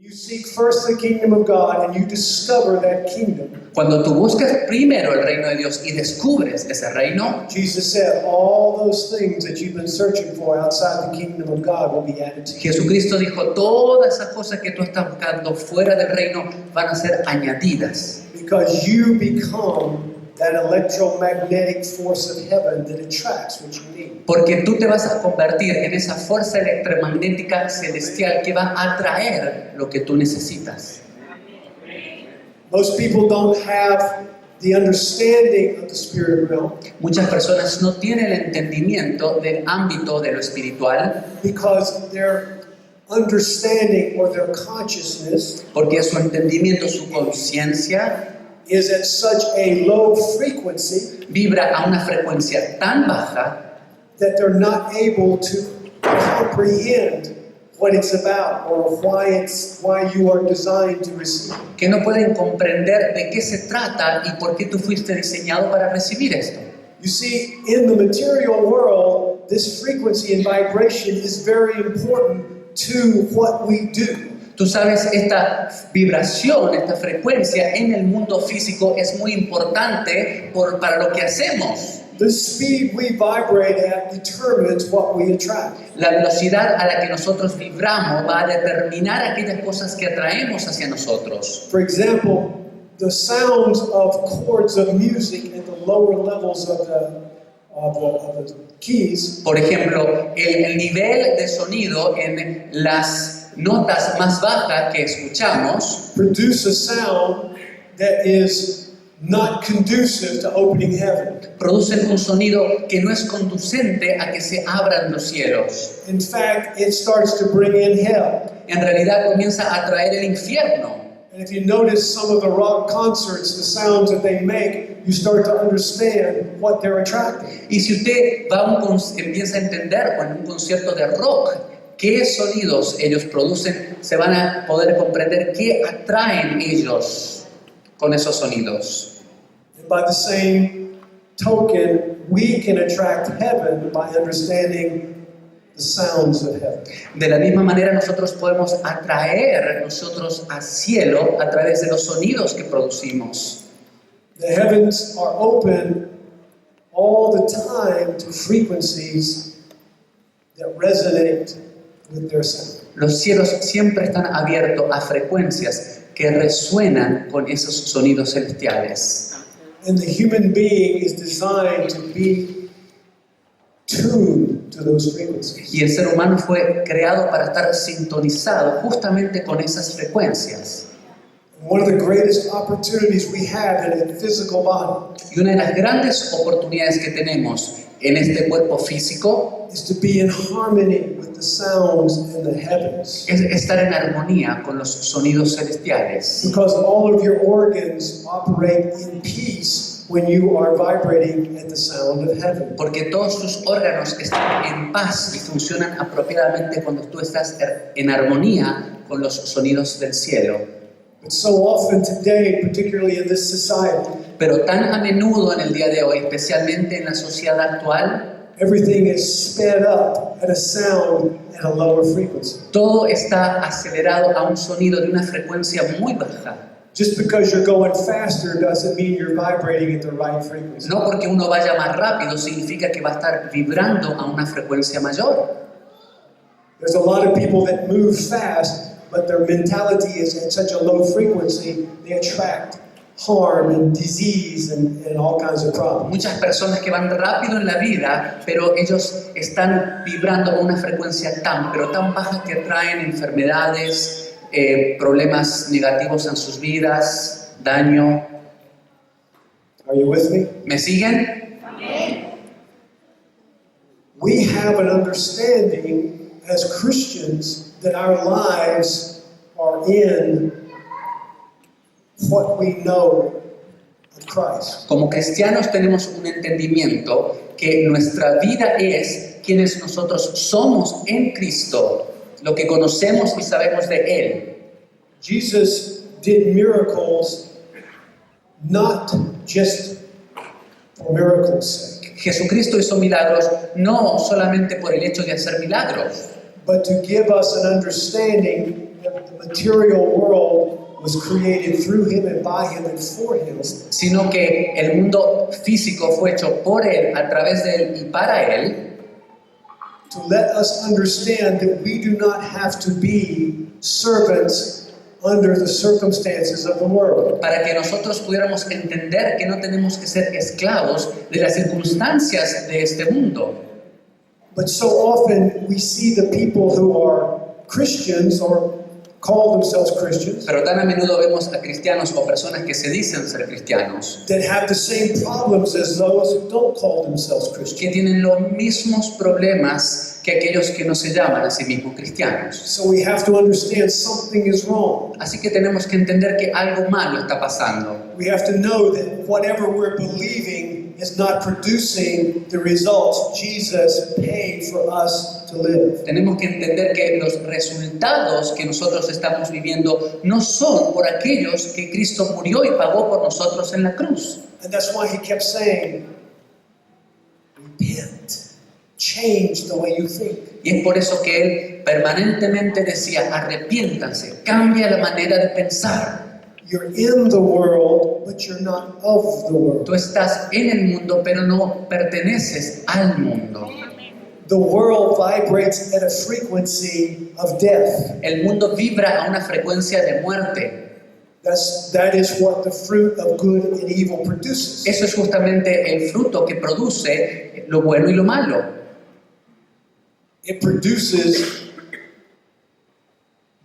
You seek first the kingdom of God and you discover that kingdom. Cuando tú buscas primero el reino de Dios y descubres ese reino, Jesus said, all those things that you've been searching for outside the kingdom of God will be added to you. Jesucristo dijo, todas esas cosas que tú estás buscando fuera del reino van a ser añadidas. Because you become that electromagnetic force of heaven that attracts what you need. Porque tú te vas a convertir en esa fuerza electromagnética celestial que va a atraer lo que tú necesitas. Most people don't have the understanding of the spirit realm Muchas personas no tienen el entendimiento del ámbito de lo espiritual because their understanding or their consciousness porque su entendimiento, su conciencia is at such a low frequency vibra a una frecuencia tan baja that they're not able to comprehend what it's about or why you are designed to receive. que no pueden comprender de qué se trata y por qué tú fuiste diseñado para recibir esto. You see, in the material world, this frequency and vibration is very important to what we do. Tú sabes, esta vibración, esta frecuencia en el mundo físico es muy importante para lo que hacemos. The speed we vibrate at determines what we attract. La velocidad a la que nosotros vibramos va a determinar aquellas cosas que atraemos hacia nosotros. For example, the sounds of chords of music at the lower levels of the keys Por ejemplo, el nivel de sonido en las notas más bajas que escuchamos produce a sound that is not conducive to opening heaven. producen un sonido que no es conducente a que se abran los cielos. In fact, it starts to bring in hell. En realidad comienza a atraer el infierno. And if you notice some of the rock concerts, the sounds that they make, you start to understand what they're attracting. Y si usted empieza a entender en un concierto de rock qué sonidos ellos producen, se van a poder comprender qué atraen ellos con esos sonidos. And by the same token, we can attract heaven by understanding the sounds of heaven. De la misma manera nosotros podemos atraer nosotros al cielo a través de los sonidos que producimos. The heavens are open all the time to frequencies that resonate with their sound. Los cielos siempre están abiertos a frecuencias que resuenan con esos sonidos celestiales. And the human being is designed to be tuned to those frequencies. Y el ser humano fue creado para estar sintonizado justamente con esas frecuencias. One of the greatest opportunities we have in a physical body Y una de las grandes oportunidades que tenemos en este cuerpo físico is to be in harmony with the sounds in the heavens. es estar en armonía con los sonidos celestiales. Because all of your organs operate in peace when you are vibrating at the sound of heaven. Porque todos tus órganos están en paz y funcionan apropiadamente cuando tú estás en armonía con los sonidos del cielo. But so often today, particularly in this society, Pero tan a menudo en el día de hoy, especialmente en la sociedad actual, everything is sped up at a sound at a lower frequency. todo está acelerado a un sonido de una frecuencia muy baja. Just because you're going faster doesn't mean you're vibrating at the right frequency. No porque uno vaya más rápido significa que va a estar vibrando a una frecuencia mayor. There's a lot of people that move fast, but their mentality is at such a low frequency, they attract harm and disease and all kinds of problems. Muchas personas que van rápido en la vida, pero ellos están vibrando a una frecuencia pero tan baja que traen enfermedades, problemas negativos en sus vidas, daño. Are you with me? ¿Me siguen? We have an understanding as Christians that our lives are in what we know of Christ. Como cristianos tenemos un entendimiento que nuestra vida es quienes nosotros somos en Cristo, lo que conocemos y sabemos de Él. Jesus did miracles not just for miracles' sake, Jesucristo hizo milagros no solamente por el hecho de hacer milagros, but to give us an understanding the material world was created through him and by him and for him. sino que el mundo físico fue hecho por Él, a través de Él y para Él, To let us understand that we do not have to be servants under the circumstances of the world. para que nosotros pudiéramos entender que no tenemos que ser esclavos de las circunstancias de este mundo. But so often we see the people who are Christians or call themselves Christians Pero tan a menudo vemos a cristianos o personas que se dicen ser cristianos, that have the same problems as those who don't call themselves Christians. que tienen los mismos problemas que aquellos que no se llaman a sí mismos cristianos. So we have to understand something is wrong. Así que tenemos que entender que algo malo está pasando. We have to know that whatever we're believing is not producing the results Jesus paid for us to live. Tenemos que entender que los resultados que nosotros estamos viviendo no son por aquellos que Cristo murió y pagó por nosotros en la cruz. And that's why he kept saying, repent, change the way you think. Y es por eso que Él permanentemente decía, arrepiéntanse, cambia la manera de pensar. You're in the world, but you're not of the world. Tú estás en el mundo, pero no perteneces al mundo. The world vibrates at a frequency of death. El mundo vibra a una frecuencia de muerte. That is what the fruit of good and evil produces. Eso es justamente el fruto que produce lo bueno y lo malo. It produces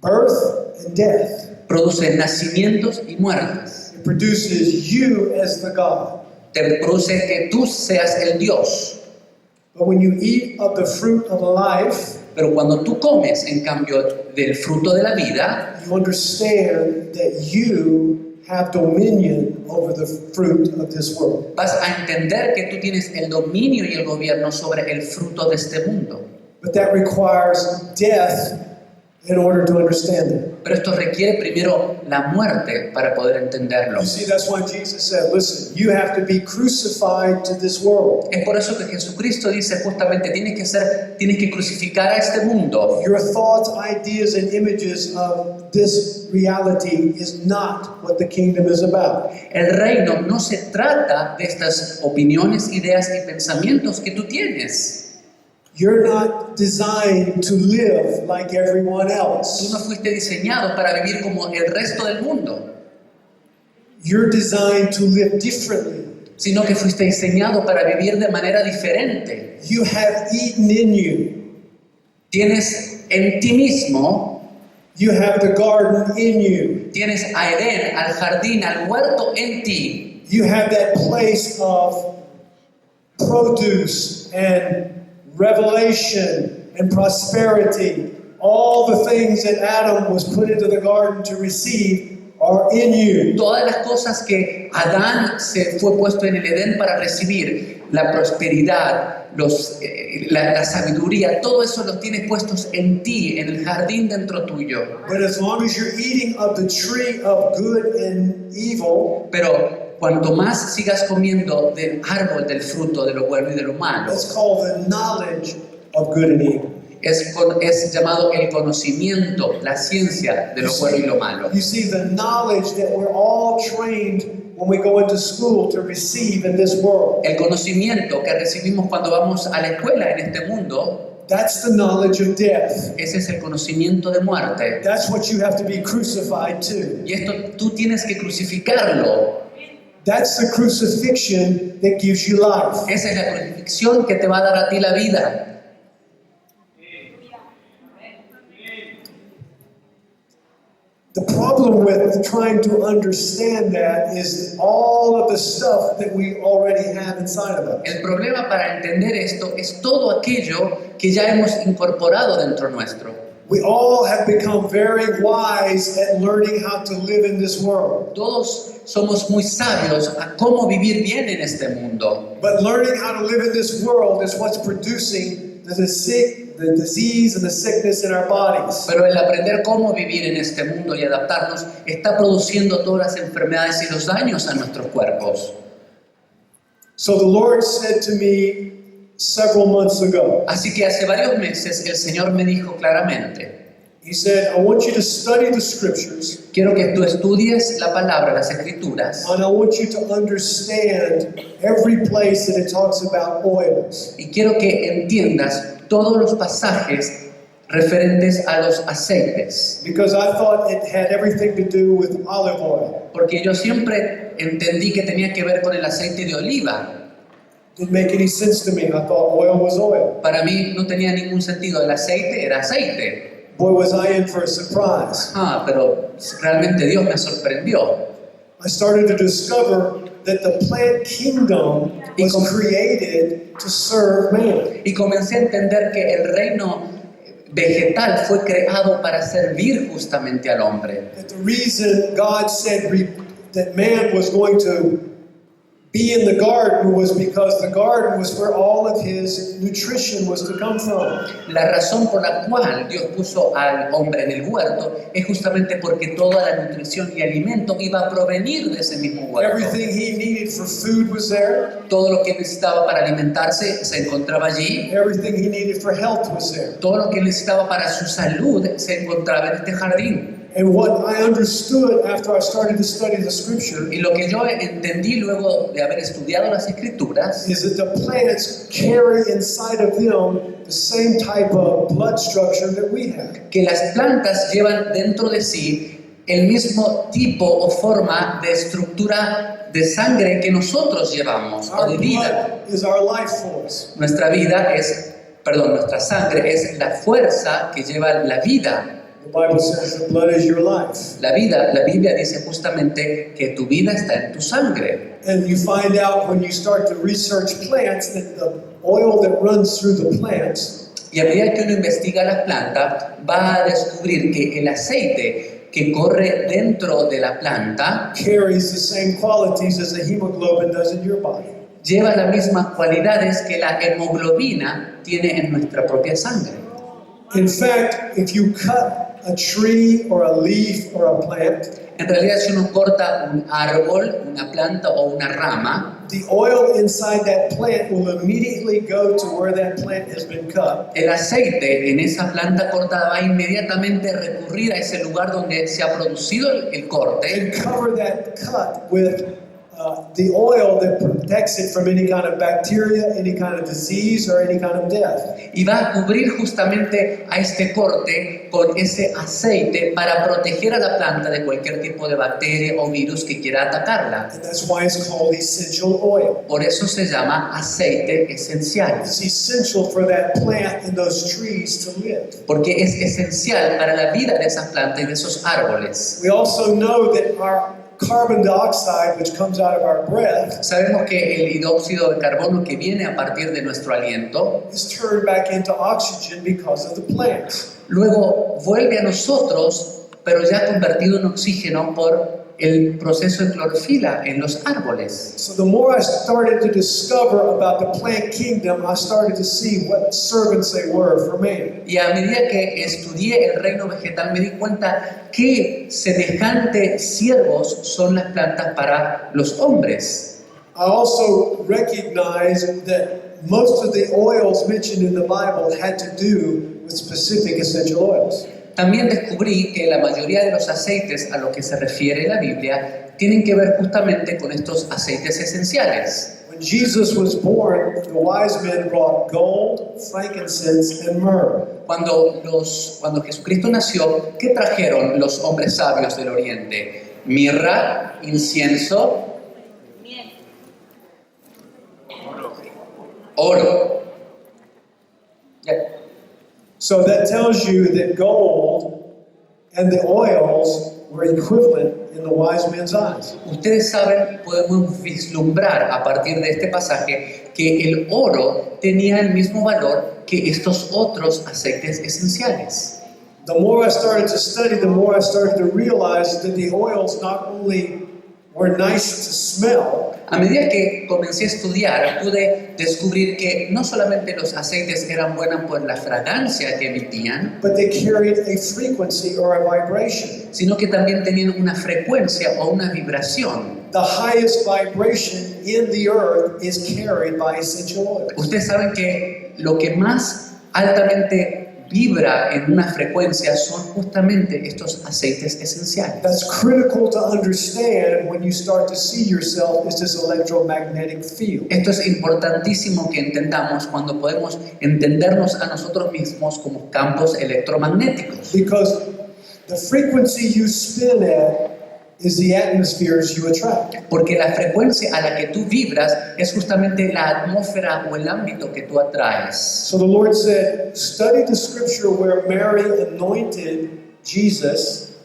birth and death. Produce nacimientos y muertes. It produces you as the God. Te produce que tú seas el Dios. But when you eat of the fruit of life, Pero cuando tú comes, en cambio, del fruto de la vida, you understand that you have dominion over the fruit of this world. vas a entender que tú tienes el dominio y el gobierno sobre el fruto de este mundo. But that requires death in order to understand it. Pero esto requiere primero la muerte para poder entenderlo. You see, that's why Jesus said, listen, you have to be crucified to this world. Es por eso que Jesucristo dice justamente, tienes que crucificar a este mundo. Your thoughts, ideas, and images of this reality is not what the kingdom is about. El reino no se trata de estas opiniones, ideas y pensamientos que tú tienes. You're not designed to live like everyone Tú else. no fuiste diseñado para vivir como el resto del mundo, You're designed to live differently. sino que fuiste diseñado para vivir de manera diferente. You have Eden in you. Tienes en ti mismo, You have the garden in you. tienes a Edén, al jardín, al huerto en ti. You have that place of produce and revelation and prosperity. All the things that Adam was put into the garden to receive are in you. Todas las cosas que Adán se fue puesto en el Edén para recibir, la prosperidad, la sabiduría, todo eso lo tienes puestos en ti, en el jardín dentro tuyo. But as long as you're eating of the tree of good and evil, Pero cuanto más sigas comiendo del árbol del fruto de lo bueno y de lo malo, that's called the knowledge of good and evil. es llamado el conocimiento, la ciencia de lo bueno y lo malo. You see, the knowledge that we're all trained when we go into school to receive in this world, El conocimiento que recibimos cuando vamos a la escuela en este mundo, that's the knowledge of death. ese es el conocimiento de muerte. That's what you have to be crucified to. Y esto tú tienes que crucificarlo. That's the crucifixion that gives you life. Esa es la crucifixión que te va a dar a ti la vida. The problem with trying to understand that is all of the stuff that we already have inside of us. El problema para entender esto es todo aquello que ya hemos incorporado dentro nuestro. We all have become very wise at learning how to live in this world. Todos somos muy sabios a cómo vivir bien en este mundo. But learning how to live in this world is what's producing the disease and the sickness in our bodies. Pero el aprender cómo vivir en este mundo y adaptarnos está produciendo todas las enfermedades y los daños a nuestros cuerpos. So the Lord said to me several months ago, Así que hace varios meses el Señor me dijo claramente, He said, I want you to study the scriptures, Quiero que tú estudies la palabra, las escrituras, and I want you to understand every place that it talks about oils. y quiero que entiendas todos los pasajes referentes a los aceites. Because I thought it had everything to do with olive oil. Porque yo siempre entendí que tenía que ver con el aceite de oliva. Didn't make any sense to me. I thought oil was oil. Para mí no tenía ningún sentido. El aceite era aceite. Boy, was I in for a surprise. Pero realmente Dios me sorprendió. I started to discover that the plant kingdom was created to serve man. Y comencé a entender que el reino vegetal fue creado para servir justamente al hombre. That the reason God said that man was going to be in the garden was because the garden was where all of his nutrition was to come from. La razón por la cual Dios puso al hombre en el huerto es justamente porque toda la nutrición y alimento iba a provenir de ese mismo huerto. Everything he needed for food was there. Todo lo que necesitaba para alimentarse se encontraba allí. Everything he needed for health was there. Todo lo que necesitaba para su salud se encontraba en este jardín. And what I understood after I started to study the scripture Y lo que yo entendí luego de haber estudiado las escrituras is that the plants carry inside of them the same type of blood structure that we have. que las plantas llevan dentro de sí el mismo tipo o forma de estructura de sangre que nosotros llevamos, o Our de vida. blood is our life force. Nuestra sangre es la fuerza que lleva la vida. The Bible says the blood is your life. La Biblia dice justamente que tu vida está en tu sangre. And you find out when you start to research plants that the oil that runs through the plants Y a medida que uno investiga la planta, va a descubrir que el aceite que corre dentro de la planta carries the same qualities as the hemoglobin does in your body. lleva las mismas cualidades que la hemoglobina tiene en nuestra propia sangre. In fact, if you cut a tree or a leaf or a plant, En realidad, si uno corta un árbol, una planta o una rama, the oil inside that plant will immediately go to where that plant has been cut. el aceite en esa planta cortada va inmediatamente a recurrir a ese lugar donde se ha producido el corte And cover that cut with the oil that protects it from any kind of bacteria, any kind of disease, or any kind of death. y va a cubrir justamente a este corte con ese aceite para proteger a la planta de cualquier tipo de bacteria o virus que quiera atacarla. And that's why it's called essential oil. Por eso se llama aceite esencial, It's essential for that plant and those trees to live. porque es esencial para la vida de esas plantas y de esos árboles. We also know that our carbon dioxide, which comes out of our breath, Sabemos que el hidróxido de carbono que viene a partir de nuestro aliento is turned back into oxygen because of the plants. luego vuelve a nosotros, pero ya convertido en oxígeno por el proceso de clorofila en los árboles. So the more I started to discover about the plant kingdom, I started to see what servants they were for man. Y a medida que estudié el reino vegetal me di cuenta que semejantes siervos son las plantas para los hombres. I also recognized that most of the oils mentioned in the Bible had to do with specific essential oils. También descubrí que la mayoría de los aceites a los que se refiere la Biblia tienen que ver justamente con estos aceites esenciales. When Jesus was born, the wise men brought gold, frankincense, and myrrh. Cuando Jesucristo nació, ¿qué trajeron los hombres sabios del Oriente? Mirra, incienso, oro. Ya. So that tells you that gold and the oils were equivalent in the wise men's eyes. Ustedes saben, podemos vislumbrar a partir de este pasaje que el oro tenía el mismo valor que estos otros aceites esenciales. The more I started to study, the more I started to realize that the oils not only were nice to smell, A medida que comencé a estudiar, pude descubrir que no solamente los aceites eran buenos por la fragancia que emitían, but they carried a frequency or a vibration. sino que también tenían una frecuencia o una vibración. The highest vibration in the earth is carried by essential oils. Ustedes saben que lo que más altamente vibra en una frecuencia son justamente estos aceites esenciales. That's critical to understand when you start to see yourself as this electromagnetic field. Esto es importantísimo que entendamos cuando podemos entendernos a nosotros mismos como campos electromagnéticos. Because the frequency you spin at is the atmospheres you attract. Porque la frecuencia a la que tú vibras es justamente la atmósfera o el ámbito que tú atraes. So the Lord said, study the scripture where Mary anointed Jesus.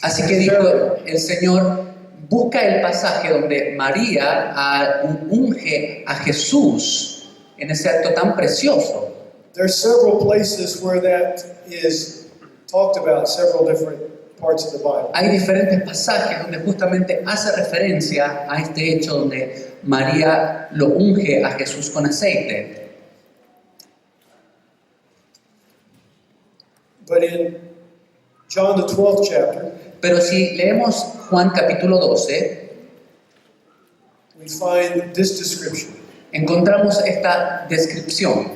Así que dijo el Señor, busca el pasaje donde María unge a Jesús en ese acto tan precioso. There are several places where that is talked about, several different parts of the Bible. Hay diferentes pasajes donde justamente hace referencia a este hecho donde María lo unge a Jesús con aceite. But in John the 12th chapter, Pero si leemos Juan capítulo 12, we find this description, encontramos esta descripción,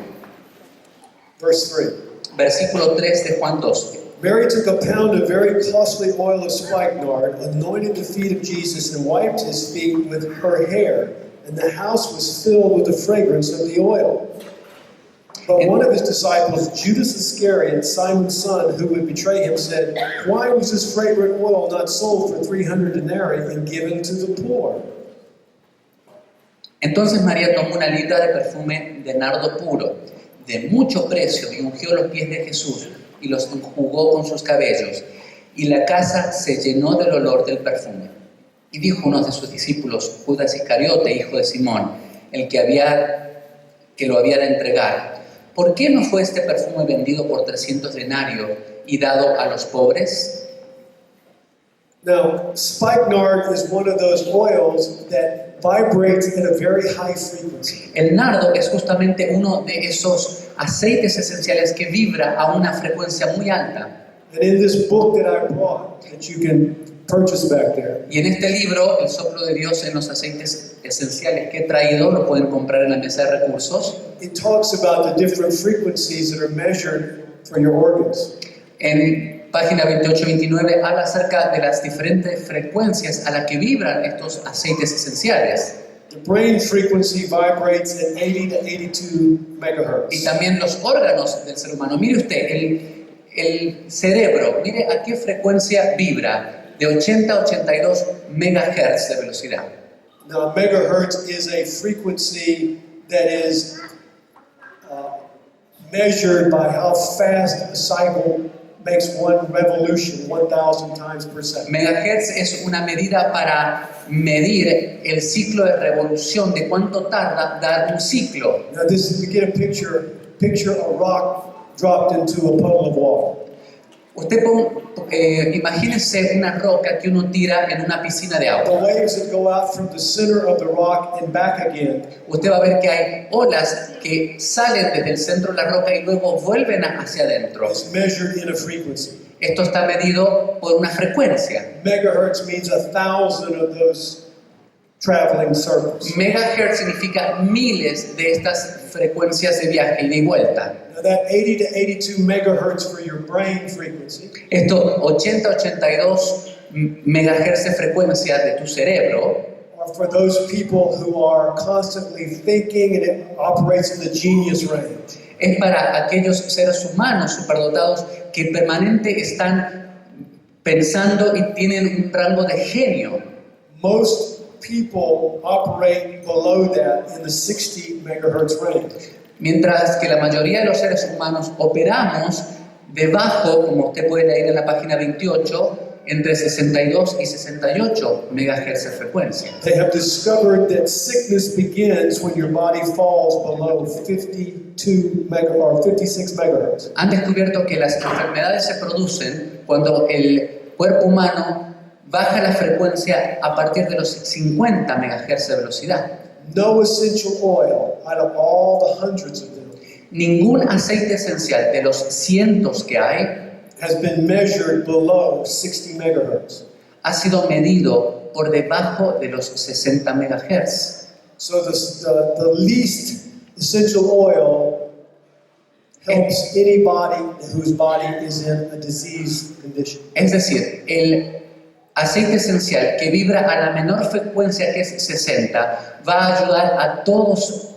verse 3. versículo 3 de Juan 12. Mary took a pound of very costly oil of spikenard, anointed the feet of Jesus, and wiped his feet with her hair, and the house was filled with the fragrance of the oil. But one of his disciples, Judas Iscariot, Simon's son, who would betray him, said, "Why was this fragrant oil not sold for 300 denarii and given to the poor?" Entonces María tomó una libra de perfume de nardo puro, de mucho precio, y ungió los pies de Jesús, y los enjugó con sus cabellos, y la casa se llenó del olor del perfume. Y dijo uno de sus discípulos, Judas Iscariote, hijo de Simón, el que lo había de entregar, ¿por qué no fue este perfume vendido por 300 denarios y dado a los pobres? Now, spikenard is one of those oils that vibrates at a very high frequency. El nardo es justamente uno de esos aceites esenciales que vibra a una frecuencia muy alta. And in this book that I brought, that you can purchase back there, Y en este libro, El soplo de Dios en los aceites esenciales que he traído, lo pueden comprar en la mesa de recursos. it talks about the different frequencies that are measured for your organs. En página 28-29 habla acerca de las diferentes frecuencias a las que vibran estos aceites esenciales. The brain frequency vibrates at 80 to 82 Y megahertz. también los órganos del ser humano. Mire usted, el cerebro, mire a qué frecuencia vibra, de 80 a 82 megahertz de velocidad. Now, megahertz is a frequency that is measured by how fast a cycle makes one revolution, 1,000 times per second. Megahertz es una medida para medir el ciclo de revolución, de cuánto tarda dar un ciclo. Now, this is to get a picture a rock dropped into a puddle of water. Usted imagínese una roca que uno tira en una piscina de The agua. waves that go out from the center of the rock and back again Usted va a ver que hay olas que salen desde el centro de la roca y luego vuelven hacia adentro. is measured in a frequency. Esto está medido por una frecuencia. Megahertz means 1,000 of those traveling circles. Megahertz significa miles de estas frecuencias de viaje ida y vuelta. Now that 80 to 82 megahertz for your brain frequency Esto 80-82 megahertz de frecuencia de tu cerebro are for those people who are constantly thinking, and it operates in the genius range. es para aquellos seres humanos superdotados que permanente están pensando y tienen un rango de genio. Most people operate below that in the 60 megahertz range. Mientras que la mayoría de los seres humanos operamos debajo, como usted puede leer en la página 28, entre 62 y 68 megahertz de frecuencia. They have discovered that sickness begins when your body falls below 56 megahertz. Han descubierto que las enfermedades se producen cuando el cuerpo humano baja la frecuencia a partir de los 50 megahertz de velocidad. No essential oil out of all the hundreds of them Ningún aceite esencial de los cientos que hay has been measured below 60 megahertz. ha sido medido por debajo de los 60 megahertz. So the least essential oil helps anybody whose body is in a disease condition. Es decir, el aceite esencial que vibra a la menor frecuencia, que es 60, va a ayudar a todo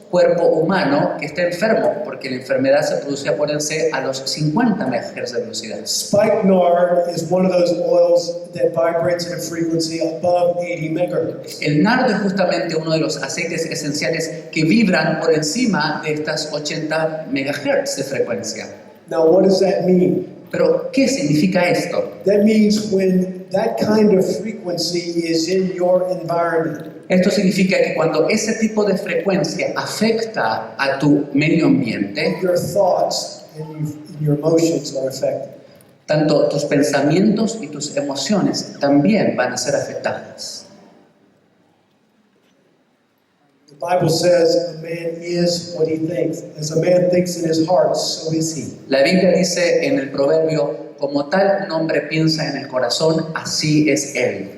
cuerpo humano que esté enfermo, porque la enfermedad se produce, acuérdense, a los 50 MHz de velocidad. Spikenard is one of those oils that vibrates at a frequency above 80 megahertz. El nardo es justamente uno de los aceites esenciales que vibran por encima de estas 80 MHz de frecuencia. Now, what does that mean? Pero, ¿qué significa esto? That means when that kind of frequency is in your environment, Esto significa que cuando ese tipo de frecuencia afecta a tu medio ambiente, your thoughts and your emotions are affected. tanto tus pensamientos y tus emociones también van a ser afectadas. The Bible says a man is what he thinks. As a man thinks in his heart, so is he. La Biblia dice en el proverbio, como tal un hombre piensa en el corazón, así es él.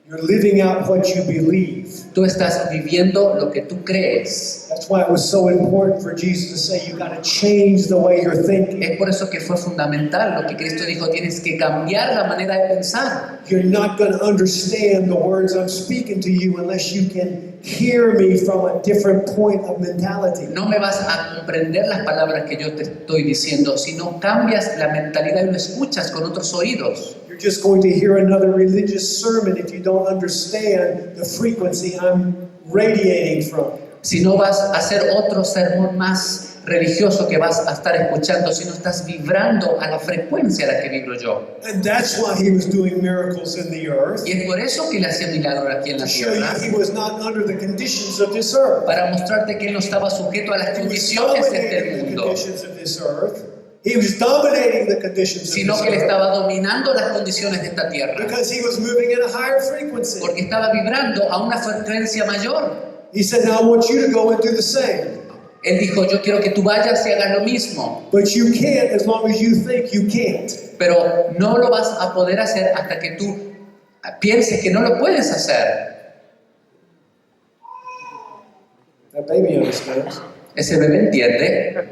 You're living out what you believe. Tú estás viviendo lo que tú crees. That's why it was so important for Jesus to say you got to change the way you're thinking. Es por eso que fue fundamental lo que Cristo dijo, tienes que cambiar la manera de pensar. You're not going to understand the words I'm speaking to you unless you can hear me from a different point of mentality. No me vas a comprender las palabras que yo te estoy diciendo, si no cambias la mentalidad y lo escuchas con otros oídos. You're just going to hear another religious sermon if you don't understand the frequency I'm radiating from. Si no vas a hacer otro sermón más religioso que vas a estar escuchando, si no estás vibrando a la frecuencia a la que vibro yo. And that's why he was doing miracles in the earth, Y es por eso que él hacía milagros aquí en la to show you tierra, he was not under the conditions of this earth. para mostrarte que él no estaba sujeto a las He was condiciones de este dominating the mundo, conditions of this earth. He was dominating the conditions of sino this que él earth estaba dominando las condiciones de esta tierra, because he was moving at a higher frequency. porque estaba vibrando a una frecuencia mayor. He said, now I want you to go and do the same. Él dijo, yo quiero que tú vayas y hagas lo mismo, But you can't as long as you think you can't. pero no lo vas a poder hacer hasta que tú pienses que no lo puedes hacer. That baby understands. Ese bebé entiende.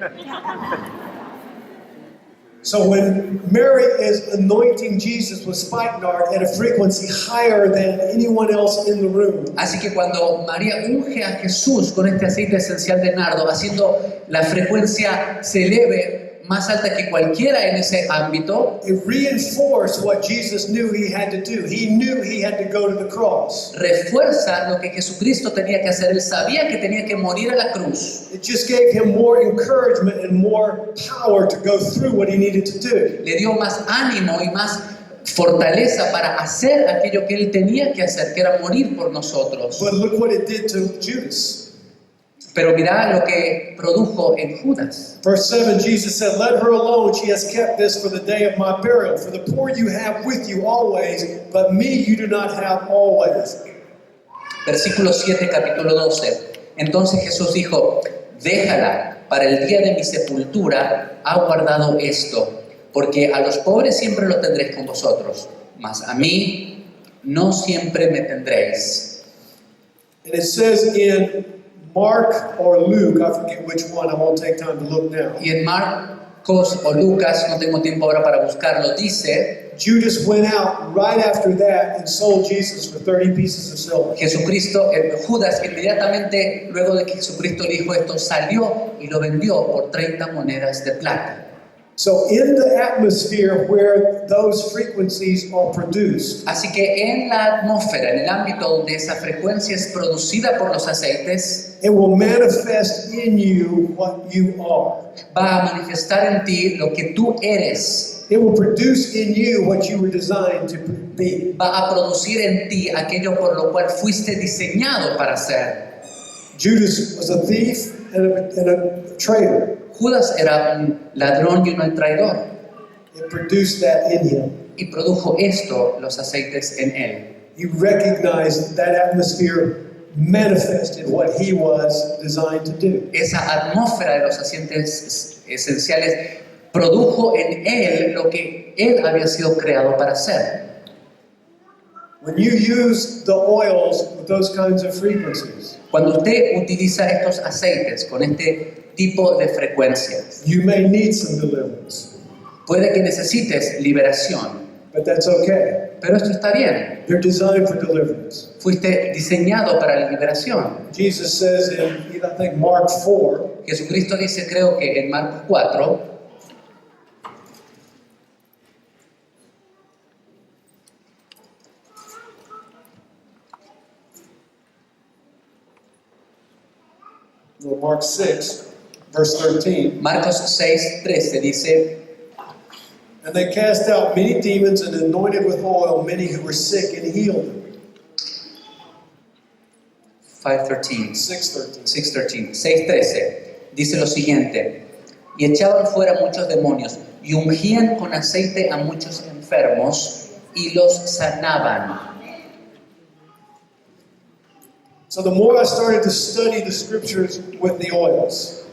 So when Mary is anointing Jesus with spikenard at a frequency higher than anyone else in the room, Así que cuando María unge a Jesús con este aceite esencial de nardo, haciendo la frecuencia se eleve más alta que cualquiera en ese ámbito, it reinforced what Jesus knew he had to do. He knew he had to go to the cross. refuerza lo que Jesucristo tenía que hacer. Él sabía que tenía que morir a la cruz. It just gave him more encouragement and more power to go through what he needed to do. Le dio más ánimo y más fortaleza para hacer aquello que él tenía que hacer, que era morir por nosotros. But look what it did to Judas. Pero mirá lo que produjo en Judas. Verse 7, Jesus said, let her alone. She has kept this for the day of my burial. For the poor you have with you always, but me you do not have always. Versículo 7, capítulo 12. Entonces Jesús dijo, déjala, para el día de mi sepultura ha guardado esto, porque a los pobres siempre lo tendréis con vosotros, mas a mí no siempre me tendréis. And it says in Mark or Luke, I forget which one, I won't take time to look now. Y en Marcos o Lucas, no tengo tiempo ahora para buscarlo, dice, Judas went out right after that and sold Jesus for 30 pieces of silver. Judas inmediatamente luego de que Jesucristo dijo esto, salió y lo vendió por 30 monedas de plata. So in the atmosphere where those frequencies are produced, Así que en la atmósfera, en el ámbito donde esa frecuencia es producida por los aceites, it will manifest in you what you are. va a manifestar en ti lo que tú eres. It will produce in you what you were designed to be. Va a producir en ti aquello por lo cual fuiste diseñado para ser. Judas was a thief and a traitor. Judas era un ladrón y un traidor, It produced that in him. y produjo esto, los aceites, en él. He recognized that atmosphere manifested what he was designed to do. Esa atmósfera de los aceites esenciales produjo en él lo que él había sido creado para hacer. When you use the oils with those kinds of frequencies, Cuando usted utiliza estos aceites con este tipo de frecuencias. You may need some deliverance, Puede que necesites liberación, but that's okay. pero esto está bien. You're designed for deliverance. Fuiste diseñado para la liberación. Jesus says in, I think, Mark 4, Jesucristo dice, creo que en Marcos 4, or Mark 6, verse 13, Marcos 6:13 dice, and they cast out many demons and anointed with oil many who were sick and healed them. 5:13. 6:13. 6:13 dice lo siguiente: y echaban fuera muchos demonios y ungían con aceite a muchos enfermos y los sanaban. So the more I started to study the scriptures with the oils,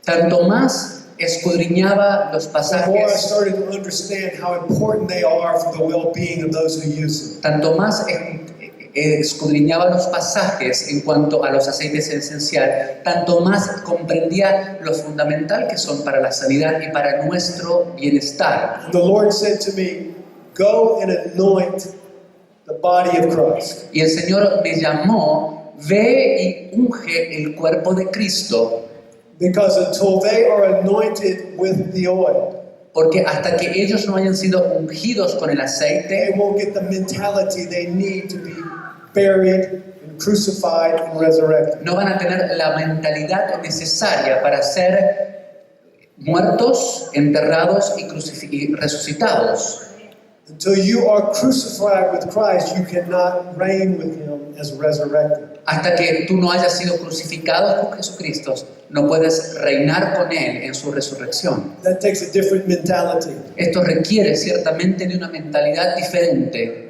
Tanto más escudriñaba los the more I pasajes, started to understand how important they are for the well-being of those who use them. tanto más escudriñaba los pasajes en cuanto a los aceites esenciales, tanto más comprendía lo fundamental que son para la sanidad y para nuestro bienestar. And the Lord said to me, go and anoint the body of Christ. Y el Señor me llamó: ve y unge el cuerpo de Cristo, Because until they are anointed with the oil, porque hasta que ellos no hayan sido ungidos con el they aceite, won't get the mentality they need to be buried and crucified and resurrected. no van a tener la mentalidad necesaria para ser muertos, enterrados y resucitados. Until you are crucified with Christ, you cannot reign with Him as resurrected. Hasta que tú no hayas sido crucificado con Jesucristo, no puedes reinar con Él en su resurrección. That takes a different mentality. Esto requiere ciertamente de una mentalidad diferente.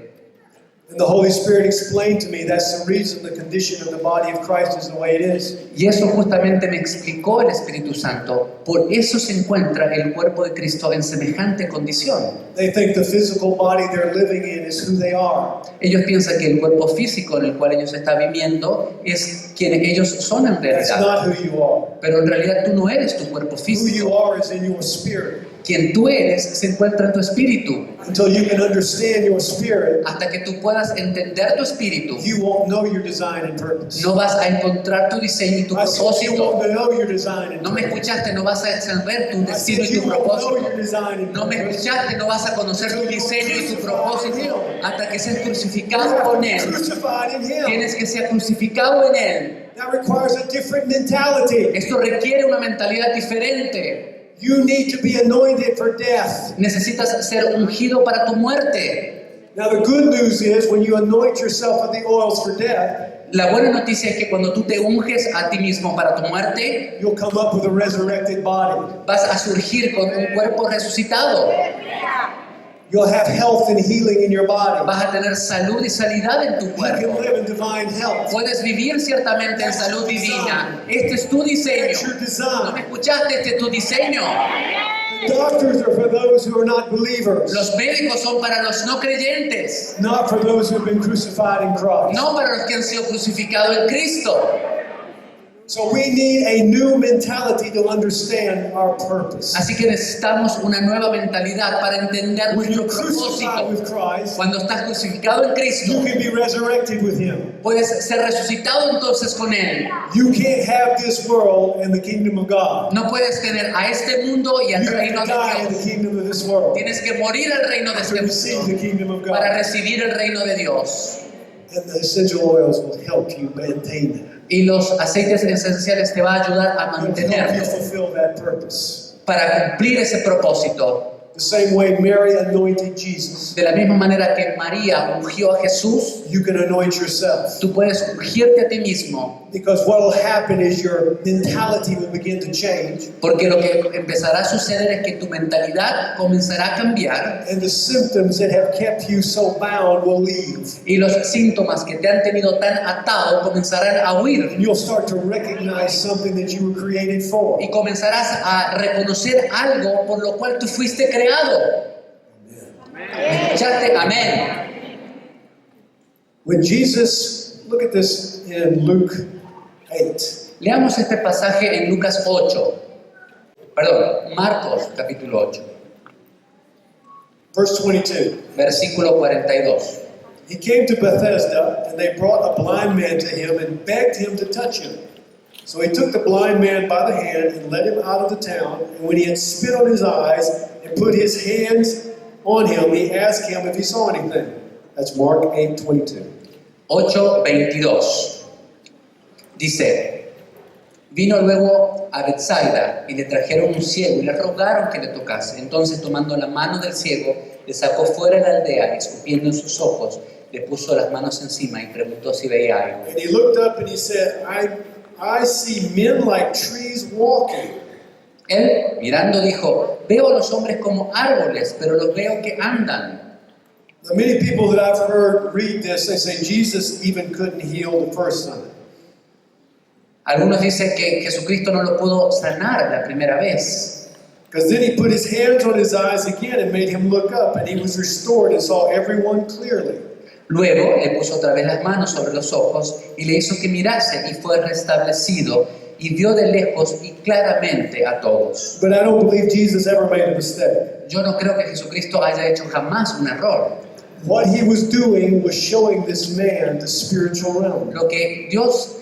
And the Holy Spirit explained to me that's the reason the condition of the body of Christ is the way it is. Y eso justamente me explicó el Espíritu Santo. Por eso se encuentra el cuerpo de Cristo en semejante condición. They think the physical body they're living in is who they are. Ellos piensan que el cuerpo físico en el cual ellos están viviendo es quienes ellos son en That's realidad. not who you are. Pero en realidad tú no eres tu cuerpo Who you físico. are is in your spirit. Quien tú eres se encuentra en tu espíritu. Until you can understand your spirit, Hasta que tú puedas entender tu espíritu, you won't know your design and purpose. no vas a encontrar tu diseño y tu I said you propósito. won't know your design and No me purpose. escuchaste, no vas a saber tu I destino said y you tu won't know propósito. your design and No me purpose. escuchaste, no vas a conocer tu diseño y tu propósito hasta que seas crucificado con Él. Crucified in Him. Tienes que ser crucificado en Él. That requires a different mentality. Esto requiere una mentalidad diferente. You need to be anointed for death. Necesitas ser ungido para tu muerte. Now the good news is when you anoint yourself with the oils for death, La buena noticia es que cuando tú te unges a ti mismo para tu muerte, you'll come up with a resurrected body. vas a surgir con un cuerpo resucitado. You'll have health and healing in your body. Vas a tener salud y sanidad en tu You cuerpo. can live in divine health. Puedes vivir ciertamente en salud divina. Este es tu diseño. That's your ¿No me design. escuchaste? Este es tu diseño. The doctors are for those who are not believers, Los médicos son para los no creyentes, not for those who have been crucified in Christ. no para los que han sido crucificados en Cristo. So we need a new mentality to understand our purpose. Así que necesitamos una nueva mentalidad para entender When nuestro you're crucified propósito. with Christ, Cuando estás crucificado en Cristo, you can be resurrected with Him. puedes ser resucitado entonces con Él. You can't have this world and the kingdom of God. No puedes tener a este mundo y al You have reino to de die in Dios. the kingdom of this world Tienes que morir al reino de to este receive the mundo kingdom of para God. recibir el reino de Dios. And the essential oils will help you maintain that. Y los aceites esenciales te va a ayudar a It'll help you mantenerlo fulfill that purpose. para cumplir ese propósito. The same way Mary anointed Jesus, De la misma manera que María ungió a Jesús, you can anoint yourself. tú puedes ungirte a ti mismo, Because what will happen is your mentality will begin to change, porque lo que empezará a suceder es que tu mentalidad comenzará a cambiar and the symptoms that have kept you so bound will leave. y los síntomas que te han tenido tan atado comenzarán a huir And you'll start to recognize something that you were created for. y comenzarás a reconocer algo por lo cual tú fuiste creado. ¿Me escuchaste? Amén. When Jesus, look at this in Luke 8. Leamos este pasaje en Marcos capítulo 8, Verse 22. versículo 42. He came to Bethesda, and they brought a blind man to him and begged him to touch him. So he took the blind man by the hand and led him out of the town. And when he had spit on his eyes and put his hands on him, he asked him if he saw anything. That's Mark 8:22. 8:22. Dice, vino luego a Betsaida y le trajeron un ciego y le rogaron que le tocase. Entonces, tomando la mano del ciego, le sacó fuera de la aldea y escupiendo en sus ojos, le puso las manos encima y preguntó si veía algo. And he looked up and he said, I see men like trees walking. Él, mirando, dijo, veo a los hombres como árboles, pero los veo que andan. Now, many people that I've heard read this, they say Jesus even couldn't heal the first time. Algunos dicen que Jesucristo no lo pudo sanar la primera vez. Because then he put his hands on his eyes again and made him look up, and he was restored and saw everyone clearly. Luego le puso otra vez las manos sobre los ojos y le hizo que mirase y fue restablecido y vio de lejos y claramente a todos. But I don't believe Jesus ever made a mistake. Yo no creo que Jesucristo haya hecho jamás un error. What he was doing was showing this man the spiritual realm. Lo que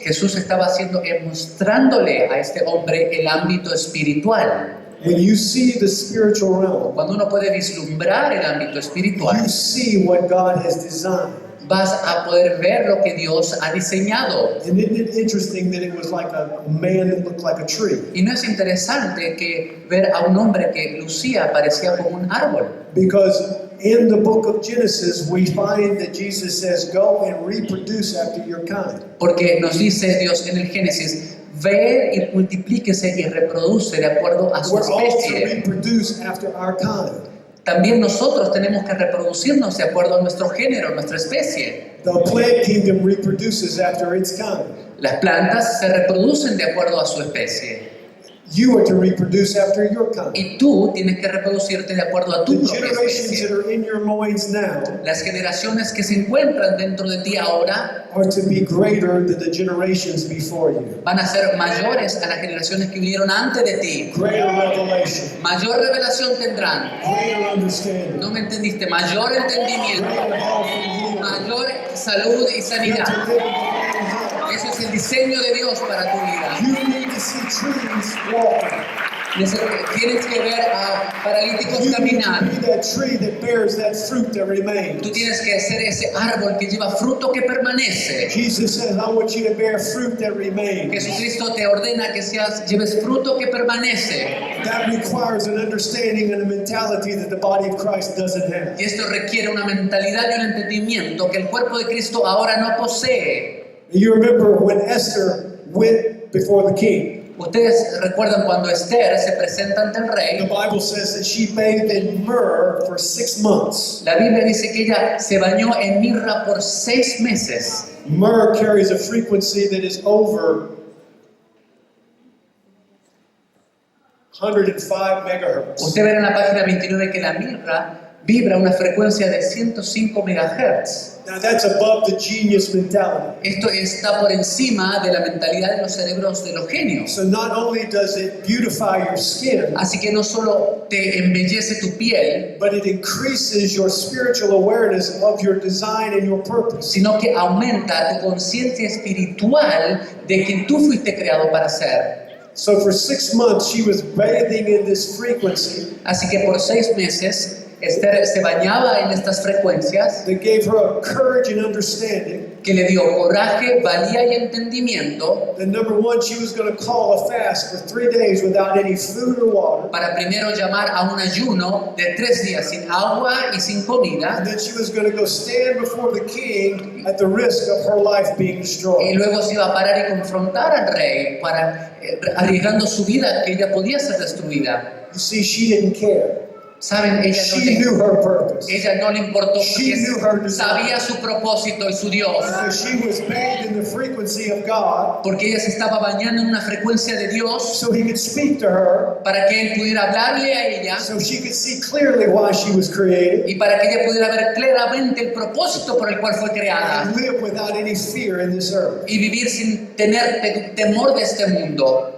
Jesús estaba haciendo es mostrándole a este hombre el ámbito espiritual. When you see the spiritual realm, Cuando uno puede vislumbrar el ámbito espiritual, you see what God has designed. vas a poder ver lo que Dios ha diseñado. And isn't it interesting that it was like a man that looked like a tree? Y no es interesante que ver a un hombre que lucía, parecía como un árbol. Because in the book of Genesis, we find that Jesus says, go and reproduce after your kind. Porque nos dice Dios en el Génesis, ve y multiplíquese y reproduce de acuerdo a su We're all to especie. reproduce after our kind. También nosotros tenemos que reproducirnos de acuerdo a nuestro género, nuestra especie. The plant kingdom reproduces after its kind. Las plantas se reproducen de acuerdo a su especie. You are to reproduce after your kind. Y tú tienes que reproducirte de acuerdo a tu The propia generations especie. that are in your loins now Las generaciones que se encuentran dentro de ti ahora are to be greater than the generations before you. van a ser mayores a las generaciones que vinieron antes de ti. Greater revelation, Mayor revelación tendrán. greater understanding, ¿No me entendiste? Mayor entendimiento, greater health and healing. mayor salud y You're sanidad. to live in divine health. Eso es el diseño de Dios para tu vida. You need to see trees walking. Tienes que ver a paralíticos You need caminar. to be that tree that bears that fruit that remains. Tú tienes que ser ese árbol que lleva fruto que permanece. Jesus says, I want you to bear fruit that remains. Jesucristo te ordena que lleves fruto que permanece. That requires an understanding and a mentality that the body of Christ doesn't have. Y esto requiere una mentalidad y un entendimiento que el cuerpo de Cristo ahora no posee. You remember when Esther went before the king. Ustedes recuerdan cuando Esther se presenta ante el The rey. Bible says that she bathed in myrrh for 6 months. La Biblia dice que ella se bañó en mirra por 6 meses. Myrrh carries a frequency that is over 105 megahertz. Usted verá en la página 29 que la mirra vibra a una frecuencia de 105 megahertz. Now that's above the genius mentality. Esto está por encima de la mentalidad de los cerebros de los genios. So not only does it beautify your skin, Así que no solo te embellece tu piel, but it increases your spiritual awareness of your design and your purpose. sino que aumenta tu conciencia espiritual de que tú fuiste creado para ser. So for 6 months she was bathing in this frequency Así que por 6 meses Esther se bañaba en estas frecuencias that gave her a courage and understanding. que le dio coraje, valía y entendimiento Then number one, she was going to call a fast for 3 days without any food or water. para primero llamar a un ayuno de 3 días sin agua y sin comida, And then she was going to go stand before the king at the risk of her life being y destroyed. luego se iba a parar y confrontar al rey para arriesgando su vida que ella podía ser destruida. You see, she didn't care. Saben, She knew her purpose. ella no le importó She knew her porque design. sabía su propósito y su Dios. Because she was bathed in the frequency of God, Porque ella se estaba bañando en una frecuencia de Dios so he could speak to her, para que Él pudiera hablarle a ella so she could see clearly why she was created, y para que ella pudiera ver claramente el propósito por el cual fue creada and live without any fear in this earth. y vivir sin tener temor de este mundo.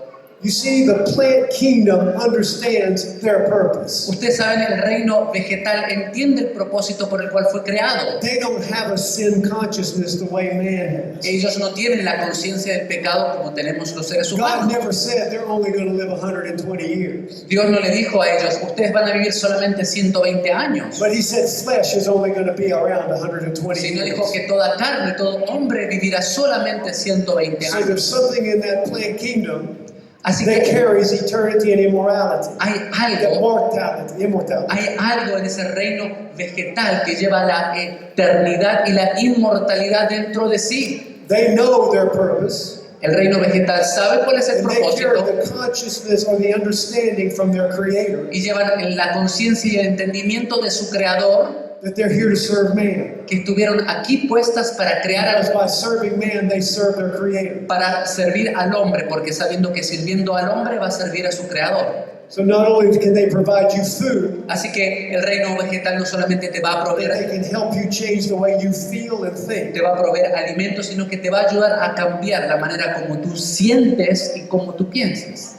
You see, the plant kingdom understands their purpose. Ustedes saben, el reino vegetal entiende el propósito por el cual fue creado. They don't have a sin consciousness the way man has. Ellos no tienen la conciencia del pecado como tenemos los seres God humanos. never said they're only going to live 120 years. Dios no le dijo a ellos, ustedes van a vivir solamente 120 años. But he said flesh is only going to be around 120 Sino dijo years. que toda carne, todo hombre vivirá solamente 120 So años. there's something in that plant kingdom Así that que carries eternity and immorality. hay algo Immortality. Hay algo en ese reino vegetal que lleva la eternidad y la inmortalidad dentro de sí. They know their purpose, El reino vegetal sabe cuál es el and they carry propósito the consciousness or the understanding from their creator y llevan la conciencia y el entendimiento de su creador, that they're here to serve man. que estuvieron aquí puestas para crear Because by serving man, they serve their creator. para servir al hombre, porque sabiendo que sirviendo al hombre va a servir a su creador. So not only can they provide you food, Así que el reino vegetal no solamente te va a but they proveer can help you change the way you feel and think. te va a proveer alimentos, sino que te va a ayudar a cambiar la manera como tú sientes y como tú piensas.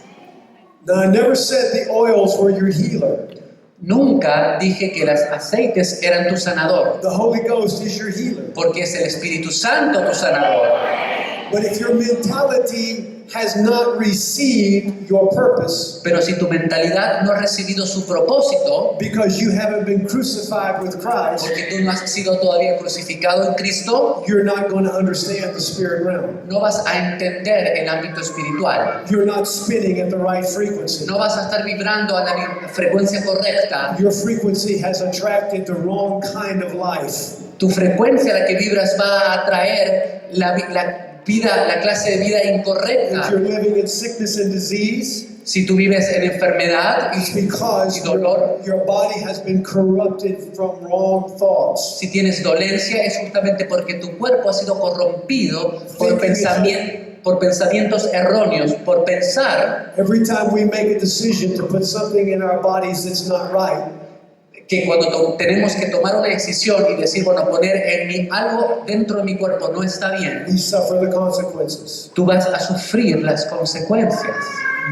Now, I never said the oils were your healer. Nunca dije que los aceites eran tu sanador, The Holy Ghost is your healer. porque es el Espíritu Santo tu sanador. But if your mentality has not received your purpose Pero si tu mentalidad no ha recibido su propósito, because you haven't been crucified with Christ, porque tú no has sido todavía crucificado en Cristo, you're not going to understand the spirit realm. no vas a entender el ámbito espiritual. You're not spinning at the right frequency. No vas a estar vibrando a la frecuencia correcta. Your frequency has attracted the wrong kind of life. Tu frecuencia a la que vibras va a atraer la clase de vida If incorrecta. you're living in sickness and disease, Si tú vives en enfermedad it's y because dolor, your body has been corrupted from wrong thoughts. si tienes dolencia, es justamente porque tu cuerpo ha sido corrompido por pensamientos erróneos, por pensar Every time we make a decision to put something in our bodies that's not right, que cuando tenemos que tomar una decisión y decir, bueno, poner en mí algo dentro de mi cuerpo no está bien, we suffer the consequences. tú vas a sufrir las consecuencias.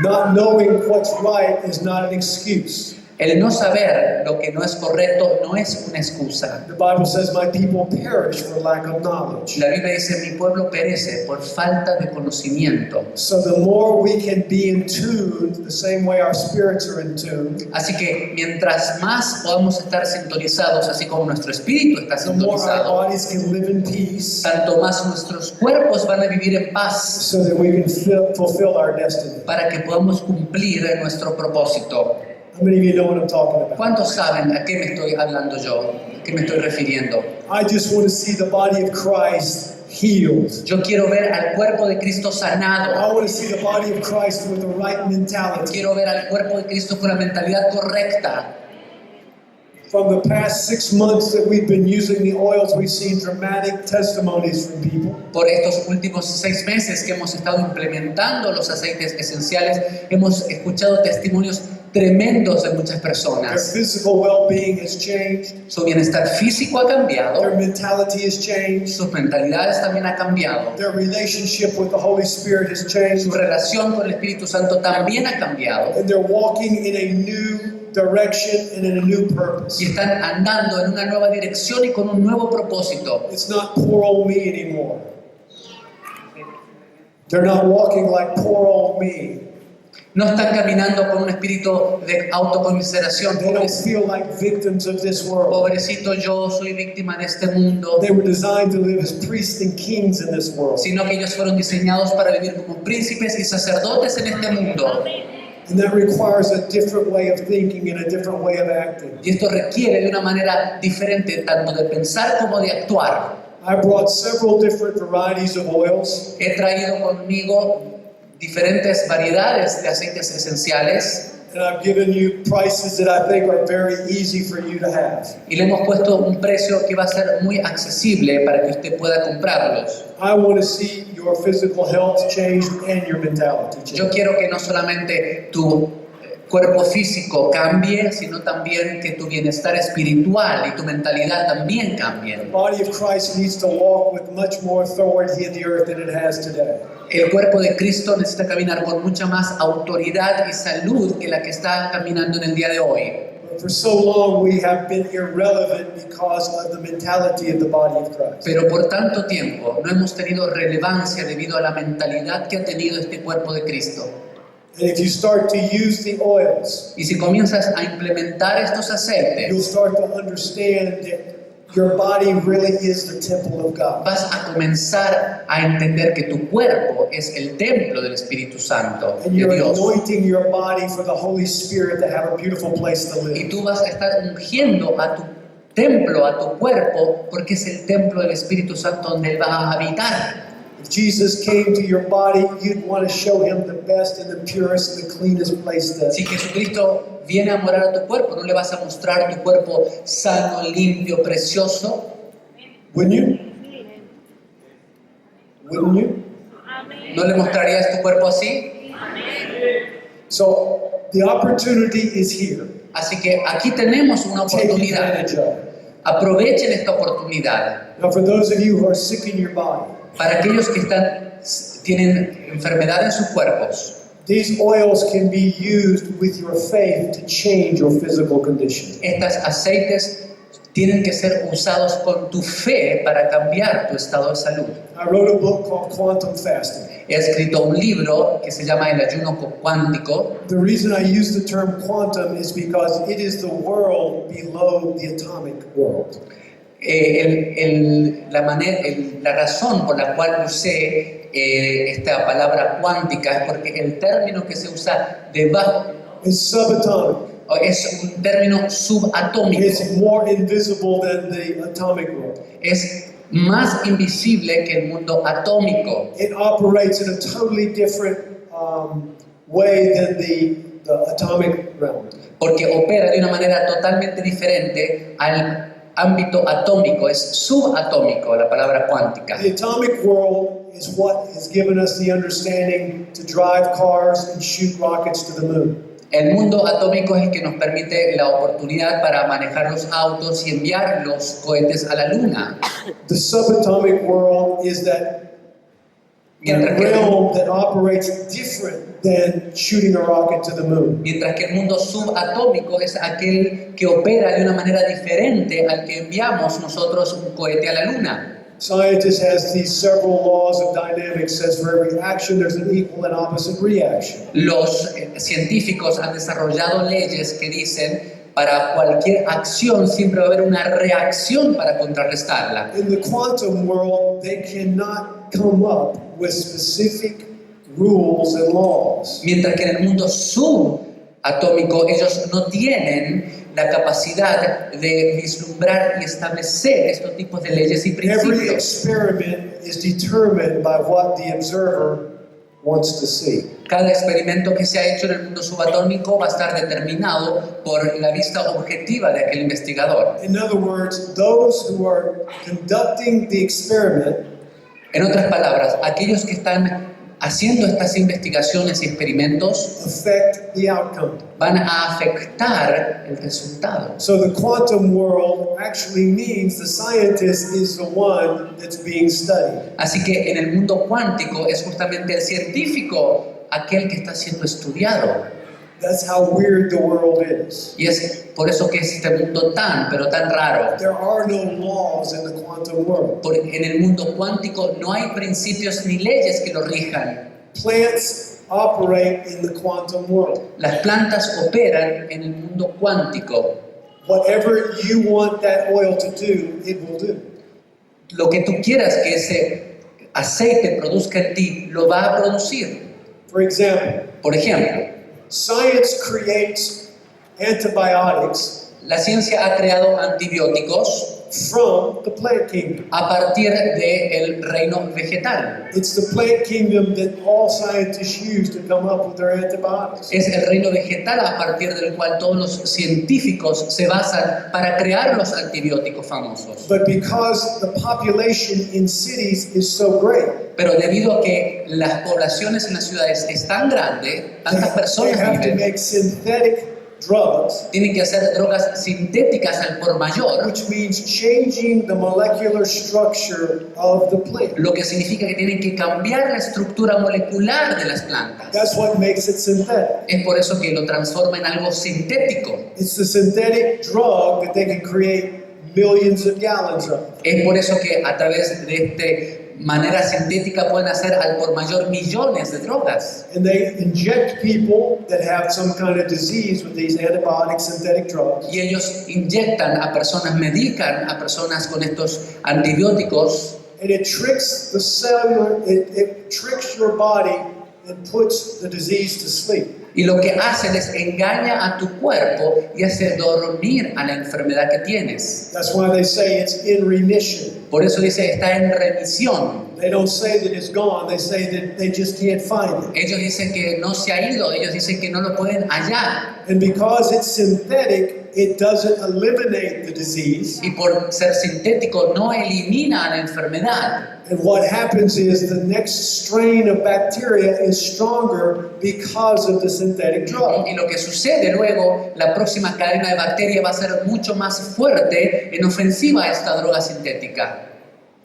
Not knowing what's right is not an excuse. El no saber lo que no es correcto no es una excusa. The Bible says, my people perish for lack of knowledge. La Biblia dice, mi pueblo perece por falta de conocimiento. So the more we can be in tune, the same way our spirits are in tune, Así que mientras más podamos estar sintonizados, así como nuestro espíritu está the more our sintonizado, bodies can live in peace tanto más nuestros cuerpos van a vivir en paz so that we can fulfill our destiny. para que podamos cumplir nuestro propósito. How many of you know what I'm talking about? ¿Cuántos saben a qué me estoy hablando yo? ¿A qué me estoy refiriendo? I just want to see the body of Christ healed. Yo quiero ver al cuerpo de Cristo I sanado. want to see the body of Christ with the right mentality. Quiero ver al cuerpo de Cristo con la mentalidad correcta. From the past 6 months that we've been using the oils, we've seen dramatic testimonies from people. Por estos últimos 6 meses que hemos estado implementando los aceites esenciales, hemos escuchado testimonios tremendos de muchas Their personas. physical well-being has changed. Su bienestar físico ha cambiado, Their mentality has changed. sus mentalidades también han cambiado, Their relationship with the Holy Spirit has changed. su relación con el Espíritu Santo también ha cambiado And they're walking in a new direction and in a new purpose. y están andando en una nueva dirección y con un nuevo propósito. It's not poor old me anymore. They're not walking like poor old me. No están caminando con un espíritu de autoconmiseración. They don't feel like victims of this world. Pobrecito yo, soy víctima de este mundo. They were designed to live as priests and kings in this world. Sino que ellos fueron diseñados para vivir como príncipes y sacerdotes en este mundo. And that requires a different way of thinking and a different way of acting. Y esto requiere de una manera diferente tanto de pensar como de actuar. I brought several different varieties of oils, He traído conmigo diferentes variedades de aceites esenciales And I've given you prices that I think are very easy for you to have. Y le hemos puesto un precio que va a ser muy accesible para que usted pueda comprarlos. I want to see your physical health change and your mentality Yo change. quiero que no solamente tu cuerpo físico cambie, sino también que tu bienestar espiritual y tu mentalidad también The cambien. body of Christ needs to walk with much more authority in the earth than it has today. El cuerpo de Cristo necesita caminar con mucha más autoridad y salud que la que está caminando en el día de hoy. But for so long we have been irrelevant because of the mentality of the body of Christ. Pero por tanto tiempo no hemos tenido relevancia debido a la mentalidad que ha tenido este cuerpo de Cristo. And if you start to use the oils, Y si comienzas a implementar estos you'll aceites, start to understand that your body really is the temple of God. vas a comenzar a entender que tu cuerpo es el templo del Espíritu Santo And de you're Dios. anointing your body for the Holy Spirit to have a beautiful place to Y live. tú vas a estar ungiendo a tu templo, a tu cuerpo, porque es el templo del Espíritu Santo donde Él va a habitar. If Jesus came to your body, you'd want to show him the best and the purest and the cleanest place to. Si Jesucristo viene a morar a tu cuerpo, ¿no le vas a mostrar tu cuerpo sano, limpio, precioso? Wouldn't you? Wouldn't you? ¿No le mostrarías tu cuerpo así? So the opportunity is here. Así que aquí tenemos una Take oportunidad. advantage of it. Aprovechen esta oportunidad. Now, for those of you who are sick in your body, Para aquellos que tienen enfermedad en sus cuerpos, these oils can be used with your faith to change your physical condition. estos aceites tienen que ser usados con tu fe para cambiar tu estado de salud. I wrote a book called Quantum Fasting. He escrito un libro que se llama El ayuno cuántico. The reason I use the term quantum is because it is the world below the atomic world. La razón por la cual usé esta palabra cuántica es porque el término que se usa debajo It's subatomic. es un término subatómico. It's more invisible than the atomic world. Es más invisible que el mundo atómico. It operates in a totally different way than the atomic realm. Porque opera de una manera totalmente diferente al ámbito atómico, es subatómico la palabra cuántica. The atomic world is what has given us the understanding to drive cars and shoot rockets to the moon. El mundo atómico es el que nos permite la oportunidad para manejar los autos y enviar los cohetes a la luna. The subatomic world is that Mientras que, realm that operates different than shooting a rocket to the moon. mientras que el mundo subatómico es aquel que opera de una manera diferente al que enviamos nosotros un cohete a la luna. Scientists has these several laws of dynamics. Says for every action there's an equal and opposite reaction. Los científicos han desarrollado leyes que dicen para cualquier acción siempre va a haber una reacción para contrarrestarla. In the quantum world, they cannot come up with specific rules and laws. Mientras que en el mundo subatómico ellos no tienen la capacidad de vislumbrar y establecer estos tipos de leyes y Every principios. experiment is determined by what the observer wants to see. Cada experimento que se ha hecho en el mundo subatómico va a estar determinado por la vista objetiva de aquel investigador. In other words, those who are conducting the experiment En otras palabras, aquellos que están haciendo estas investigaciones y experimentos affect the outcome. van a afectar el resultado. So the quantum world actually means the scientist is the one that's being studied. Así que en el mundo cuántico es justamente el científico aquel que está siendo estudiado. That's how weird the world is. Y es por eso que es este mundo pero tan raro. There are no laws in the quantum world. Porque en el mundo cuántico no hay principios ni leyes que lo rijan. Plants operate in the quantum world. Las plantas operan en el mundo cuántico. Whatever you want that oil to do, it will do. Lo que tú quieras que ese aceite produzca en ti, lo va a producir. For example, Por ejemplo, science creates antibiotics la ciencia ha creado antibióticos from the plant kingdom. a partir del reino vegetal. It's the plant kingdom that all scientists use to come up with their antibiotics. Es el reino vegetal a partir del cual todos los científicos se basan para crear los antibióticos famosos. But because the population in cities is so great, Pero debido a que las poblaciones en las ciudades es tan grande, tantas they personas have to viven, make synthetic drugs, tienen que hacer drogas sintéticas al por mayor, which means changing the molecular structure of the plant. lo que significa que tienen que cambiar la estructura molecular de las plantas. That's what makes it synthetic. Es por eso que lo transforma en algo sintético. It's the synthetic drug that they can create millions of gallons of. Es por eso que a través de esta manera sintética pueden hacer al por mayor millones de drogas. And they inject people that have some kind of disease with these antibiotic synthetic drugs. Y ellos inyectan a personas, medican a personas con estos antibióticos And it tricks the cellular, it tricks your body and puts the disease to sleep. y lo que hacen es engaña a tu cuerpo y hace dormir a la enfermedad que tienes. That's why they say it's in remission. Por eso dice está en remisión. They don't say that it's gone, they say that they just can't find it. Ellos dicen que no se ha ido, ellos dicen que no lo pueden hallar. And because it's synthetic, it doesn't eliminate the disease. Y por ser sintético no elimina la enfermedad. And what happens is the next strain of bacteria is stronger because of the synthetic drug. Y lo que sucede luego, la próxima cadena de bacterias va a ser mucho más fuerte en ofensiva a esta droga sintética.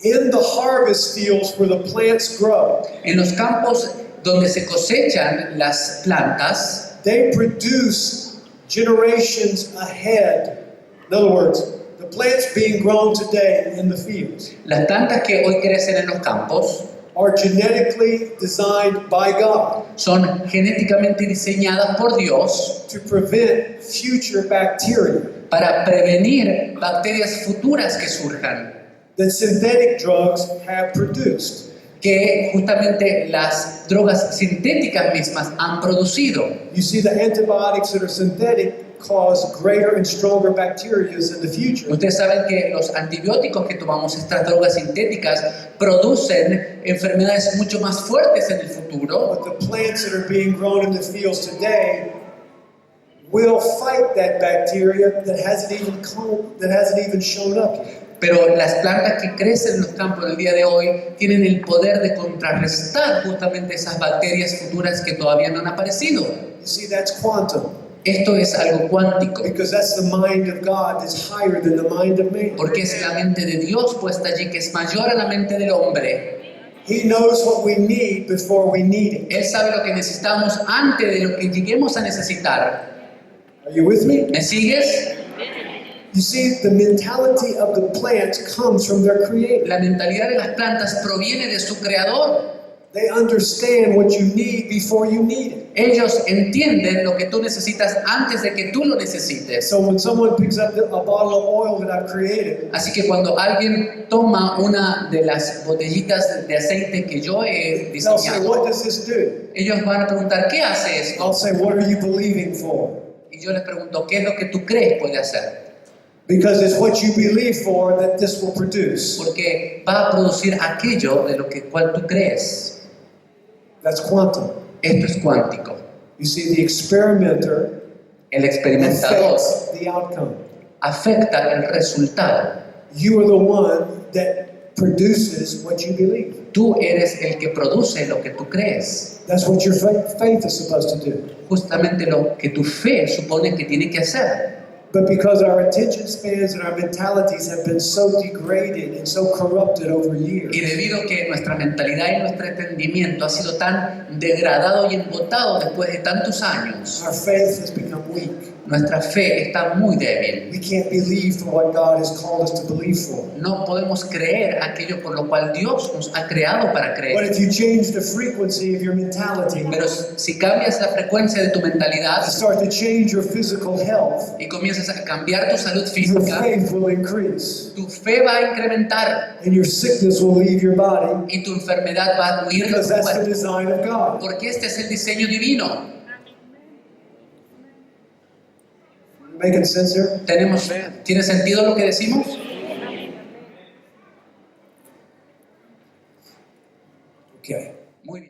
In the harvest fields where the plants grow, En los campos donde se cosechan las plantas, they produce generations ahead. In other words, the plants being grown today in the fields las plantas que hoy crecen en los campos are genetically designed by God son genéticamente diseñadas por Dios to prevent future bacteria para prevenir bacterias futuras que surjan, that synthetic drugs have produced. que justamente las drogas sintéticas mismas han producido. You see, the antibiotics that are synthetic cause greater and stronger bacteria in the future. Ustedes saben que los antibióticos que tomamos, estas drogas sintéticas, producen enfermedades mucho más fuertes en el futuro, But the plants that are being grown in the fields today will fight that bacteria that hasn't even shown up yet. pero las plantas que crecen en los campos del día de hoy tienen el poder de contrarrestar justamente esas bacterias futuras que todavía no han aparecido. You see, that's quantum, Esto es algo cuántico, because that's the mind of God that's higher than the mind of man. porque es la mente de Dios puesta allí, que es mayor a la mente del hombre. He knows what we need before we need it. Él sabe lo que necesitamos antes de lo que lleguemos a necesitar. Are you with me? ¿Me sigues? You see, the mentality of the plants comes from their creator. La mentalidad de las plantas proviene de su creador. They understand what you need before you need it. Ellos entienden lo que tú necesitas antes de que tú lo necesites. So when someone picks up a bottle of oil that I've created, Así que cuando alguien toma una de las botellitas de aceite que yo he they'll say, diseñado, what does this do? ellos van a preguntar, ¿qué hace esto? I'll say, what are you believing for? Y yo les pregunto, ¿qué es lo que tú crees puede hacer? Because it's what you believe for that this will produce. Porque va a producir aquello de lo que cual tú crees. That's quantum. Esto es cuántico. You see, the experimenter El experimentador affects the outcome. afecta el resultado. You are the one that produces what you believe. Tú eres el que produce lo que tú crees. That's what your faith is supposed to do. Justamente lo que tu fe supone que tiene que hacer. But because our attention spans and our mentalities have been so degraded and so corrupted over years, Y debido a que nuestra mentalidad y nuestro entendimiento ha sido tan degradado y embotado después de tantos años, our faith has become weak. nuestra fe está muy débil. We can't believe for what God has called us to believe for. No podemos creer aquello por lo cual Dios nos ha creado para But creer. if you change the frequency of your mentality, Pero si cambias la frecuencia de tu mentalidad you start to change your physical health, y comienzas a cambiar tu salud your física, faith will increase, tu fe va a incrementar and your sickness will leave your body, y tu enfermedad va a huir de because tu that's the cuerpo. design of God. Porque este es el diseño divino. Making sense here? ¿Tiene sentido lo que decimos? Okay. Muy bien.